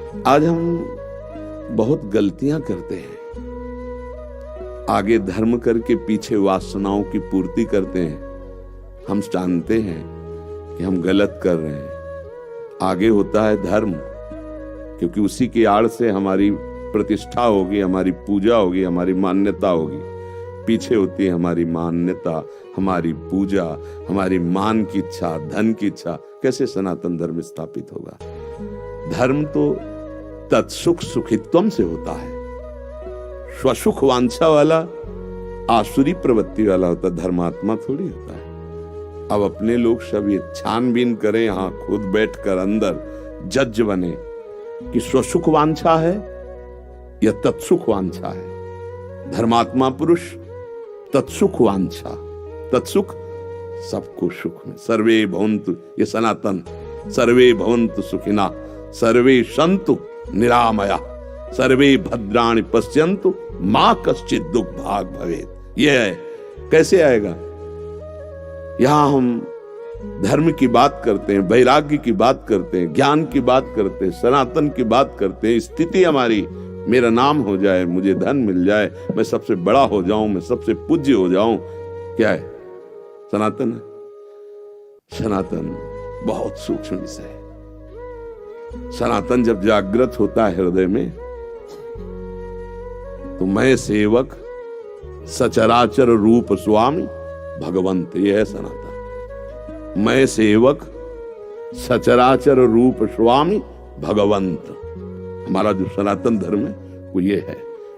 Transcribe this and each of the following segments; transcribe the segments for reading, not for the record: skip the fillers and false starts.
आज हम बहुत गलतियां करते हैं। आगे धर्म करके पीछे वासनाओं की पूर्ति करते हैं। हम जानते हैं कि हम गलत कर रहे हैं। आगे होता है धर्म, क्योंकि उसी की आड़ से हमारी प्रतिष्ठा होगी, हमारी पूजा होगी, हमारी मान्यता होगी। पीछे होती है हमारी मान्यता, हमारी पूजा, हमारी मान की इच्छा, धन की इच्छा। कैसे सनातन धर्म स्थापित होगा? धर्म तो तत्सुख सुखित्वम से होता है। स्वसुख वांछा वाला आसुरी प्रवृत्ति वाला होता, धर्मात्मा थोड़ी होता है। अब अपने लोग सब ये छानबीन करें, यहां खुद बैठकर अंदर जज बने कि स्वसुख वांछा है या तत्सुख वांछा है। धर्मात्मा पुरुष तत्सुख वांछा, तत्सुख सबको सुख में। सर्वे भवन्तु, ये सनातन, सर्वे भवन्तु सुखिना, सर्वे सन्तु निरामया, सर्वे भद्राणि पश्यन्तु मां कश्चित् दुख भाग भवेत्। यह है। कैसे आएगा? यहां हम धर्म की बात करते हैं, वैराग्य की बात करते हैं, ज्ञान की बात करते हैं, सनातन की बात करते हैं। स्थिति हमारी, मेरा नाम हो जाए, मुझे धन मिल जाए, मैं सबसे बड़ा हो जाऊं, मैं सबसे पूज्य हो जाऊं। क्या है? सनातन है। सनातन बहुत सूक्ष्म विषय है। सनातन जब जागृत होता है हृदय में, तो मैं सेवक सचराचर रूप स्वामी भगवंत, ये है सनातन। मैं सेवक सचराचर रूप स्वामी भगवंत। हमारा जो सनातन धर्म है वो ये है।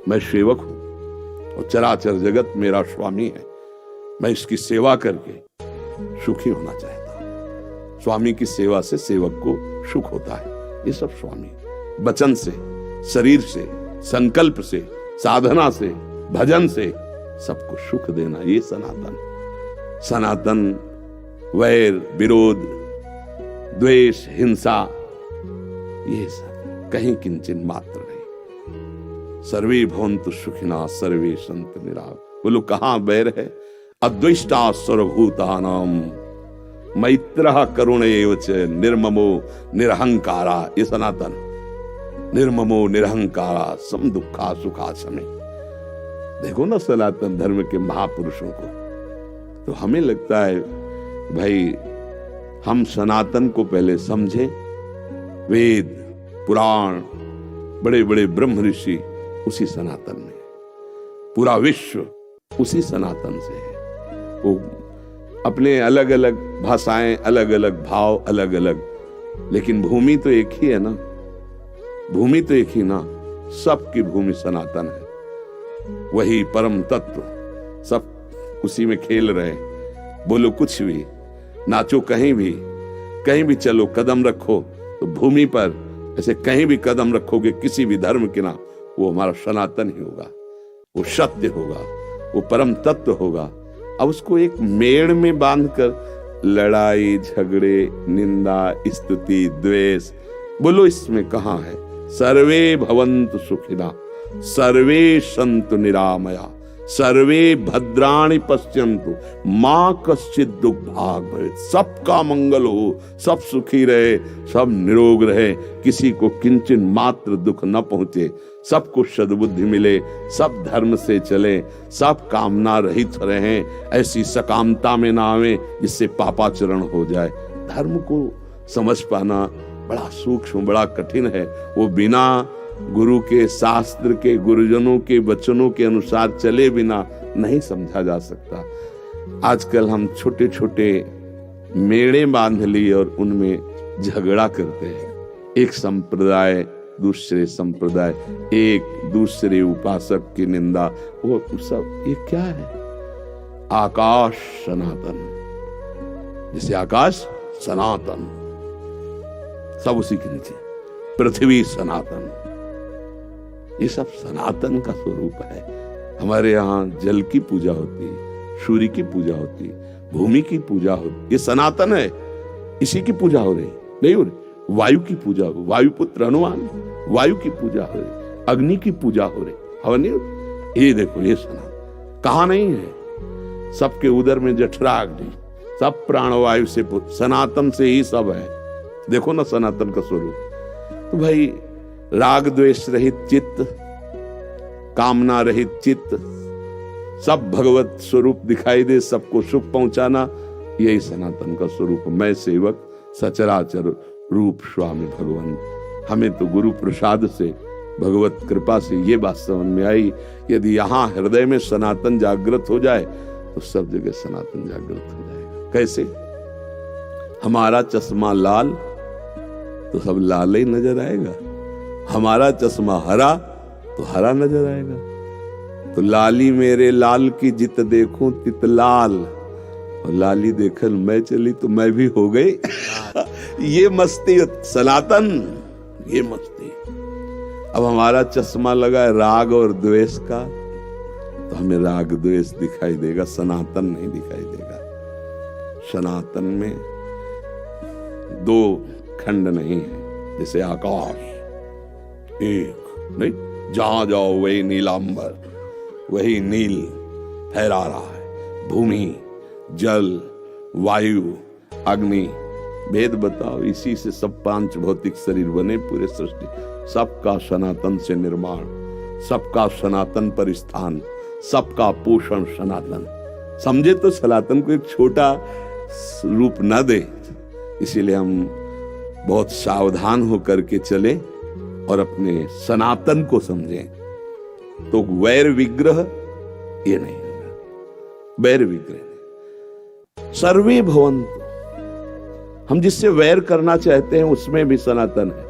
मैं सेवक हूं और चराचर जगत मेरा स्वामी है। मैं इसकी सेवा करके सुखी होना चाहता हूं। स्वामी की सेवा से सेवक को सुख होता है। ये सब स्वामी वचन से, शरीर से, संकल्प से, साधना से, भजन से सबको सुख देना, ये सनातन। सनातन वैर, विरोध, द्वेष, हिंसा, ये सब कहीं किंचिन मात्र नहीं। सर्वे भवन्तु सुखिना, सर्वे सन्तु निरामया। बोलो कहां वैर है? अद्वेष्टा सर्वभूतानां मैत्रः करुण एव च निर्ममो निरहंकारा, ये सनातन। निर्ममो निरहंकारा सम दुखा सुखा समय। देखो ना सनातन धर्म के महापुरुषों को, तो हमें लगता है भाई हम सनातन को पहले समझें। वेद, पुराण, बड़े बड़े ब्रह्म ऋषि उसी सनातन में, पूरा विश्व उसी सनातन से है। वो अपने अलग अलग भाषाएं, अलग अलग भाव, अलग अलग, लेकिन भूमि तो एक ही है ना। भूमि तो एक ही ना, सबकी भूमि सनातन है। वही परम तत्व, सब उसी में खेल रहे। बोलो कुछ भी, नाचो कहीं भी चलो, कदम रखो तो भूमि पर ऐसे कहीं भी कदम रखोगे किसी भी धर्म के नाम, वो हमारा सनातन ही होगा, वो सत्य होगा, वो परम तत्व होगा। अब उसको एक मेड़ में बांधकर लड़ाई, झगड़े, निंदा, स्तुति, द्वेष, बोलो इसमें कहां है? सर्वे भवन्तु सुखिना, सर्वे सन्तु निरामया, सर्वे भद्राणि पश्यन्तु मां कश्चित् दुख भाग भवेत्। सबका मंगल हो, सब सुखी रहे, सब निरोग रहे, किसी को किंचिन मात्र दुख न पहुंचे, सबको सद्बुद्धि मिले, सब धर्म से चले, सब कामना रहित रहें, ऐसी सकामता में ना आवे जिससे पापाचरण हो जाए। धर्म को समझ पाना बड़ा सूक्ष्म, बड़ा कठिन है। वो बिना गुरु के, शास्त्र के, गुरुजनों के वचनों के अनुसार चले बिना नहीं समझा जा सकता। आजकल हम छोटे छोटे मेड़े बांध लिए और उनमें झगड़ा करते हैं। एक संप्रदाय दूसरे संप्रदाय, एक दूसरे उपासक की निंदा, वो सब ये क्या है? आकाश सनातन, जैसे आकाश सनातन, सब उसी के नीचे। पृथ्वी सनातन, ये सब सनातन का स्वरूप है। हमारे यहाँ जल की पूजा होती है, सूर्य की पूजा होती है, भूमि की पूजा होती, ये सनातन है। इसी की पूजा हो रही नहीं हो रही? वायु की पूजा हो, वायुपुत्र हनुमान, वायु की पूजा हो रही, अग्नि की पूजा हो रही, हवन नहीं हो? ये देखो, ये सनातन कहाँ नहीं है? सबके उदर में जठरा अग्नि, सब प्राणवायु से, सनातन से ही सब है। देखो ना सनातन का स्वरूप। तो भाई राग द्वेष रहित चित्त, कामना रहित चित्त, सब भगवत स्वरूप दिखाई दे, सबको सुख पहुंचाना, यही सनातन का स्वरूप। मैं सेवक सचराचर रूप स्वामी भगवान। हमें तो गुरु प्रसाद से, भगवत कृपा से ये बात समझ में आई, यदि यहाँ हृदय में सनातन जागृत हो जाए तो सब जगह सनातन जागृत हो जाएगा। कैसे? हमारा चश्मा लाल तो सब लाल ही नजर आएगा, हमारा चश्मा हरा तो हरा नजर आएगा। तो लाली मेरे लाल की जित देखूं तित लाल, और लाली देखल मैं चली तो मैं भी हो गई। ये मस्ती सनातन, ये मस्ती। अब हमारा चश्मा लगा है राग और द्वेष का, तो हमें राग द्वेष दिखाई देगा, सनातन नहीं दिखाई देगा। सनातन में दो खंड नहीं है, जैसे आकाश एक नहीं, जहां जाओ वही नीलांबर, वही नील फहरा रहा है। भूमि, जल, वायु, अग्नि, भेद बताओ, इसी से सब पांच भौतिक शरीर बने पूरे सृष्टि। सबका सनातन से निर्माण, सबका सनातन पर स्थान, सबका पोषण सनातन। समझे तो सनातन को एक छोटा रूप न दे, इसीलिए हम बहुत सावधान होकर के चले और अपने सनातन को समझें। तो वैर विग्रह ये नहीं होगा, वैर विग्रह नहीं। सर्वे भवन्तु, हम जिससे वैर करना चाहते हैं उसमें भी सनातन है।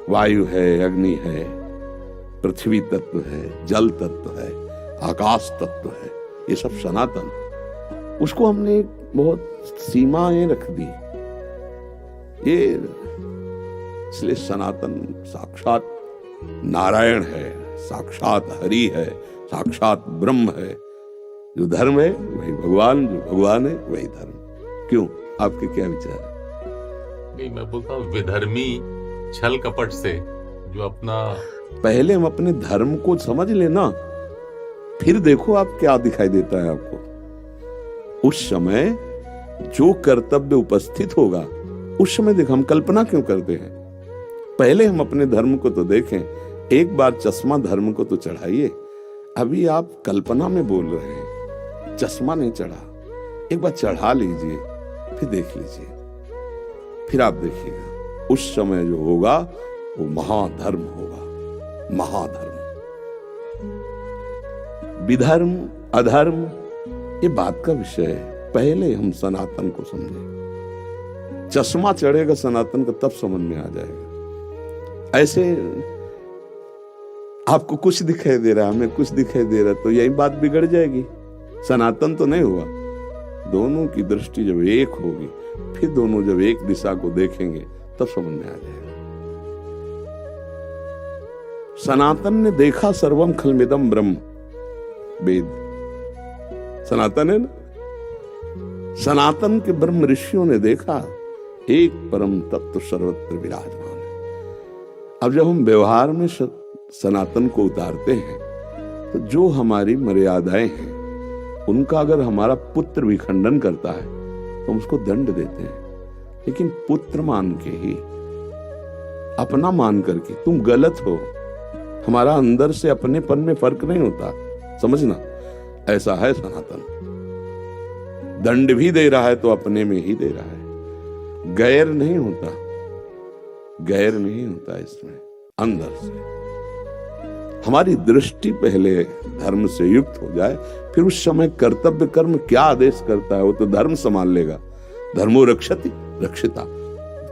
वायु है, अग्नि है, पृथ्वी तत्व है, जल तत्व है, आकाश तत्व है, ये सब सनातन। उसको हमने बहुत सीमाएं रख दी, ये इसलिए सनातन साक्षात नारायण है, साक्षात हरि है, साक्षात ब्रह्म है। जो धर्म है वही भगवान, जो भगवान है वही धर्म। क्यों, आपके क्या विचार है? नहीं, मैं बोलता हूँ विधर्मी छल कपट से जो अपना, पहले हम अपने धर्म को समझ लेना, फिर देखो आप क्या दिखाई देता है आपको। उस समय जो कर्तव्य उपस्थित होगा उस समय देखो, हम कल्पना क्यों करते हैं? पहले हम अपने धर्म को तो देखें। एक बार चश्मा धर्म को तो चढ़ाइए। अभी आप कल्पना में बोल रहे हैं, चश्मा नहीं चढ़ा, एक बार चढ़ा लीजिए, फिर देख लीजिए, फिर आप देखिएगा उस समय जो होगा वो महाधर्म होगा, महाधर्म। विधर्म अधर्म ये बात का विषय है, पहले हम सनातन को समझें। चश्मा चढ़ेगा सनातन का तब समझ में आ जाएगा। ऐसे आपको कुछ दिखाई दे रहा है, हमें कुछ दिखाई दे रहा है, तो यही बात बिगड़ जाएगी, सनातन तो नहीं हुआ। दोनों की दृष्टि जब एक होगी, फिर दोनों जब एक दिशा को देखेंगे तब समझ में आ जाएगा। सनातन ने देखा सर्वम खलमिदम ब्रह्म, वेद सनातन है ना। सनातन के ब्रह्म ऋषियों ने देखा एक परम तत्व सर्वत्र विराजमान है। अब जब हम व्यवहार में सनातन को उतारते हैं तो जो हमारी मर्यादाएं हैं उनका अगर हमारा पुत्र भी खंडन करता है तो हम उसको दंड देते हैं। लेकिन पुत्र मान के ही, अपना मान करके तुम गलत हो, हमारा अंदर से अपनेपन में फर्क नहीं होता, समझना। ऐसा है सनातन, दंड भी दे रहा है तो अपने में ही दे रहा है, गैर नहीं होता, गैर नहीं होता इसमें। अंदर से हमारी दृष्टि पहले धर्म से युक्त हो जाए, फिर उस समय कर्तव्य कर्म क्या आदेश करता है वो तो धर्म संभाल लेगा। धर्मो रक्षति रक्षिता,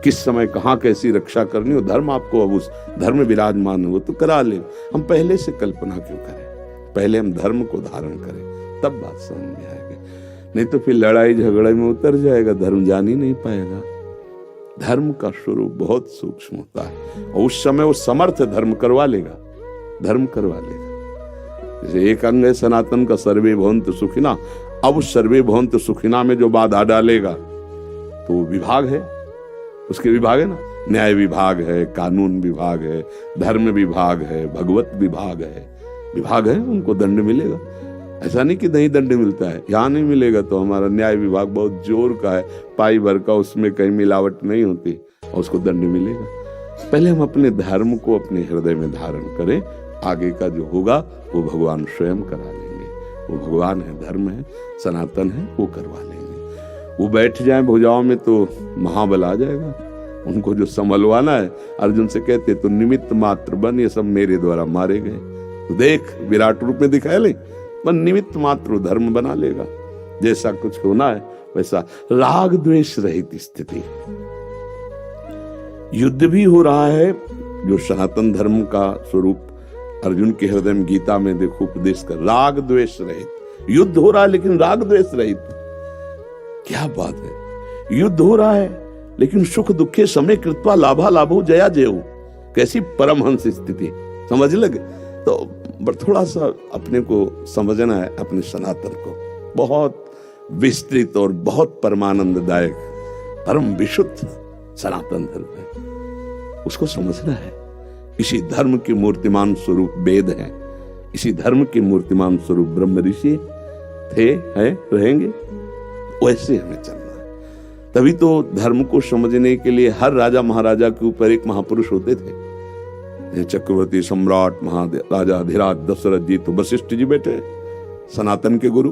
किस समय कहाँ कैसी रक्षा करनी हो, धर्म आपको अब उस धर्म विराजमान हो तो करा ले। हम पहले से कल्पना क्यों करें? पहले हम धर्म को धारण करें, तब बात समझ में आएगी। नहीं तो फिर लड़ाई झगड़े में उतर जाएगा, धर्म जान ही नहीं पाएगा। धर्म का स्वरूप बहुत सूक्ष्म होता है और उस समय वो समर्थ धर्म करवा लेगा, धर्म करवा लेगा। जैसे एक अंग है सनातन का, सर्वे भवन्तु सुखिना। अब उस सर्वे भवन्तु सुखिना में जो बाधा डालेगा तो वो विभाग है, उसके विभाग है ना, न्याय विभाग है, कानून विभाग है, धर्म विभाग है, भगवत विभाग है, विभाग है, उनको दंड मिलेगा। ऐसा नहीं कि नहीं दंड मिलता है, यहाँ नहीं मिलेगा तो हमारा न्याय विभाग बहुत जोर का है, पाई भर का, उसमें कहीं मिलावट नहीं होती और उसको दंड मिलेगा। पहले हम अपने धर्म को अपने हृदय में धारण करें, आगे का जो होगा वो भगवान स्वयं करा लेंगे। वो भगवान है, धर्म है, सनातन है, वो करवा लेंगे। वो बैठ जाए भुजाओं में तो महाबल आ जाएगा। उनको जो संभलवाना है, अर्जुन से कहते तो निमित्त मात्र बन, ये सब मेरे द्वारा मारे गए। तो देख विराट रूप में दिखाए ले, बन निमित्त मात्र धर्म बना लेगा। जैसा कुछ होना है वैसा राग द्वेष रहित स्थिति। युद्ध भी हो रहा है, जो सनातन धर्म का स्वरूप अर्जुन के हृदय में गीता में देखो उपदेश कर, राग द्वेष रहित युद्ध हो रहा है, लेकिन राग द्वेष रहित। क्या बात है, युद्ध हो रहा है लेकिन सुख दुखे समय कृत्वा लाभा लाभो जया जयो। कैसी परमहंस स्थिति, समझ लगे। तो थोड़ा सा अपने को समझना है, अपने सनातन को। बहुत विस्तृत और बहुत परमानंददायक परम विशुद्ध सनातन धर्म है, उसको समझना है। इसी धर्म के मूर्तिमान स्वरूप वेद है, इसी धर्म के मूर्तिमान स्वरूप ब्रह्म ऋषि थे, है, रहेंगे। वैसे हमें चलना है। तभी तो धर्म को समझने के लिए हर राजा महाराजा के ऊपर एक महापुरुष होते थे। चक्रवर्ती सम्राट महाराजा धीराज दशरथ जी तो वशिष्ठ जी बैठे, सनातन के गुरु।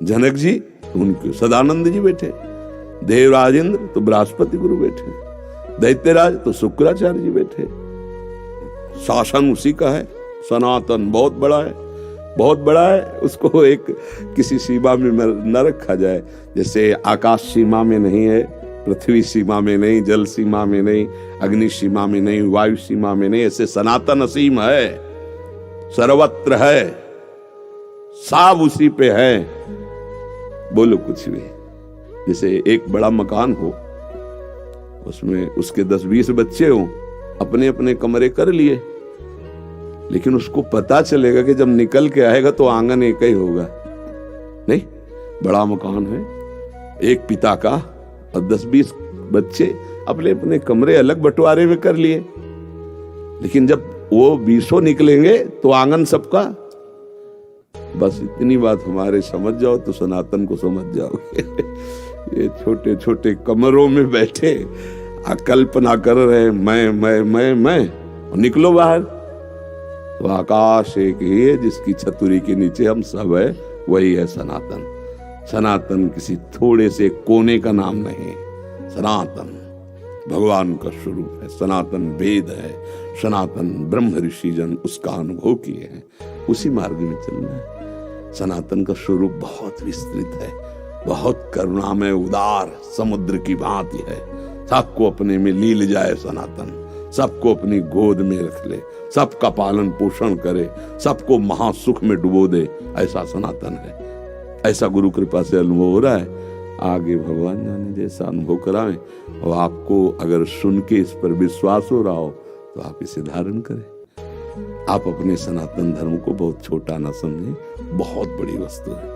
जनक जी तो उनके सदानंद जी बैठे, देवराजेंद्र तो बृहस्पति गुरु बैठे, दैत्यराज तो शुक्राचार्य जी बैठे। शासन उसी का है, सनातन बहुत बड़ा है, बहुत बड़ा है। उसको एक किसी सीमा में न रखा जाए। जैसे आकाश सीमा में नहीं है, पृथ्वी सीमा में नहीं, जल सीमा में नहीं, अग्नि सीमा में नहीं, वायु सीमा में नहीं, ऐसे सनातन असीम है, सर्वत्र है, सब उसी पे है। बोलो कुछ भी। जैसे एक बड़ा मकान हो, उसमें उसके 10-20 बच्चे हों, अपने अपने कमरे कर लिए, लेकिन उसको पता चलेगा कि जब निकल के आएगा तो आंगन एक ही होगा। नहीं, बड़ा मकान है, एक पिता का, और 10-20 बच्चे अपने अपने कमरे अलग बंटवारे में कर लिए, लेकिन जब वो 20 निकलेंगे तो आंगन सबका। बस इतनी बात हमारे समझ जाओ तो सनातन को समझ जाओगे। ये छोटे छोटे कमरों में बैठे कल्पना कर रहे मैं, और निकलो बाहर तो आकाश एक ही है, जिसकी छतरी के नीचे हम सब है, वही है सनातन। सनातन किसी थोड़े से कोने का नाम नहीं, सनातन भगवान का स्वरूप है, सनातन वेद है, सनातन ब्रह्म ऋषि जन उसका अनुभव किए हैं, उसी मार्ग में चलना है। सनातन का स्वरूप बहुत विस्तृत है, बहुत करुणामय उदार समुद्र की भांति है। सबको अपने में लील जाए सनातन, सबको अपनी गोद में रख ले, सबका पालन पोषण करे, सबको महासुख में डुबो दे, ऐसा सनातन है। ऐसा गुरु कृपा से अनुभव हो रहा है। आगे भगवान जाने जैसा अनुभव कराएं, और आपको अगर सुन के इस पर विश्वास हो रहा हो तो आप इसे धारण करें। आप अपने सनातन धर्म को बहुत छोटा ना समझें, बहुत बड़ी वस्तु है।